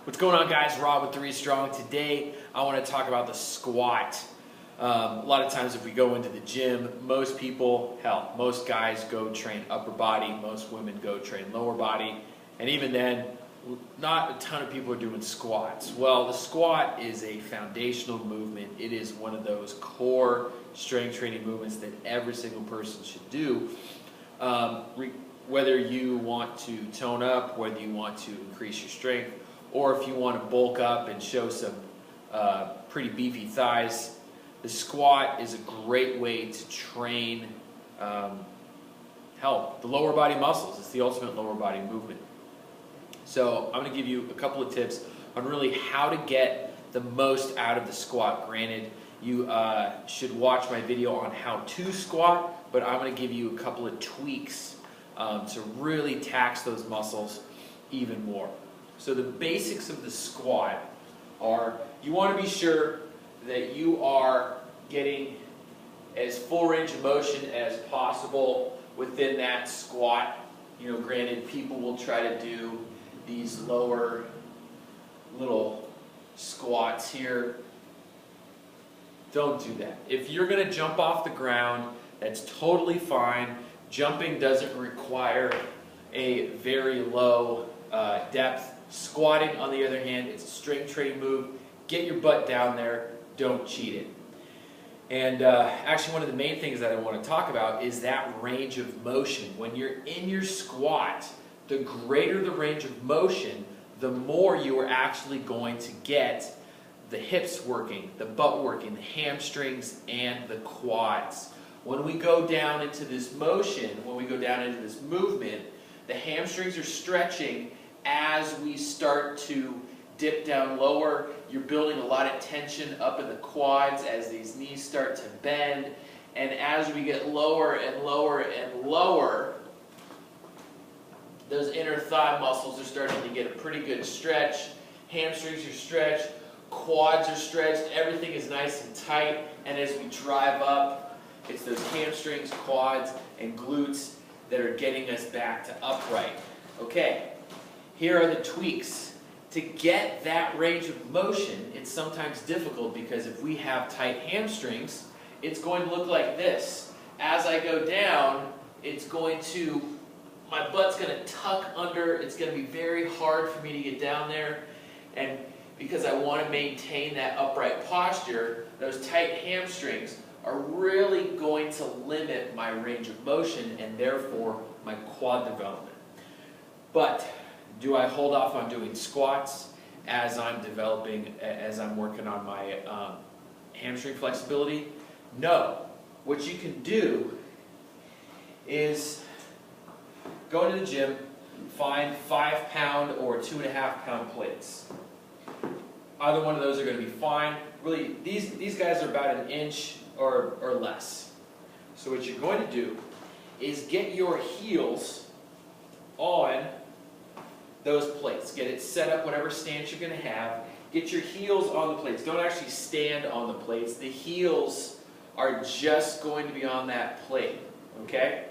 What's going on, guys? Rob with 3 Strong. Today I want to talk about the squat. A lot of times if we go into the gym, most people, hell, most guys go train upper body, most women go train lower body, and even then, not a ton of people are doing squats. Well, the squat is a foundational movement. It is one of those core strength training movements that every single person should do. Whether you want to tone up, whether you want to increase your strength, or if you want to bulk up and show some pretty beefy thighs, the squat is a great way to train the lower body muscles. It's the ultimate lower body movement. So I'm going to give you a couple of tips on really how to get the most out of the squat. Granted, you should watch my video on how to squat, but I'm going to give you a couple of tweaks to really tax those muscles even more. So the basics of the squat are, you want to be sure that you are getting as full range of motion as possible within that squat. You know, granted, people will try to do these lower little squats here. Don't do that. If you're going to jump off the ground, that's totally fine. Jumping doesn't require a very low depth. Squatting, on the other hand, it's a strength training move. Get your butt down there. Don't cheat it. And actually, one of the main things that I want to talk about is that range of motion. When you're in your squat, the greater the range of motion, the more you are actually going to get the hips working, the butt working, the hamstrings, and the quads. When we go down into this motion, when we go down into this movement, the hamstrings are stretching as we start to dip down lower. You're building a lot of tension up in the quads as these knees start to bend. And as we get lower and lower and lower, those inner thigh muscles are starting to get a pretty good stretch. Hamstrings are stretched, quads are stretched, everything is nice and tight. And as we drive up, it's those hamstrings, quads, and glutes that are getting us back to upright. Okay, here are the tweaks. To get that range of motion, it's sometimes difficult because if we have tight hamstrings, it's going to look like this. As I go down, my butt's going to tuck under. It's going to be very hard for me to get down there. And because I want to maintain that upright posture, those tight hamstrings are really going to limit my range of motion and therefore my quad development. But do I hold off on doing squats as I'm working on my hamstring flexibility? No. What you can do is go into the gym, find 5-pound or 2.5-pound plates. Either one of those are going to be fine. Really, these guys are about 1 inch or less. So what you're going to do is get your heels on those plates. Get it set up, whatever stance you're going to have. Get your heels on the plates. Don't actually stand on the plates. The heels are just going to be on that plate, okay?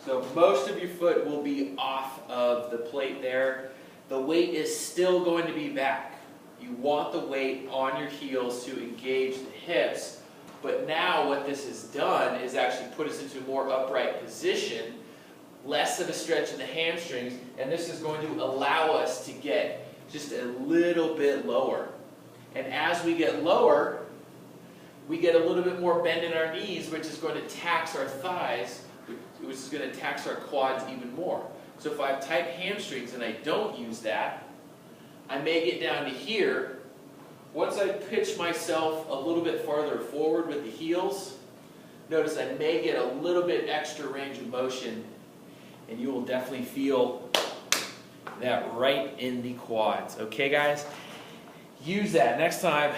So most of your foot will be off of the plate there. The weight is still going to be back. You want the weight on your heels to engage the hips, but now what this has done is actually put us into a more upright position, less of a stretch in the hamstrings, and this is going to allow us to get just a little bit lower. And as we get lower, we get a little bit more bend in our knees, which is going to tax our thighs, which is going to tax our quads even more. So if I have tight hamstrings and I don't use that, I may get down to here. Once I pitch myself a little bit farther forward with the heels, notice I may get a little bit extra range of motion, and you will definitely feel that right in the quads. Okay, guys? Use that. Next time,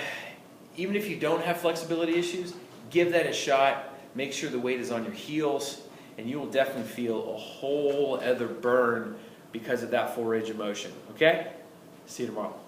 even if you don't have flexibility issues, give that a shot. Make sure the weight is on your heels, and you will definitely feel a whole other burn because of that full range of motion. Okay? See you tomorrow.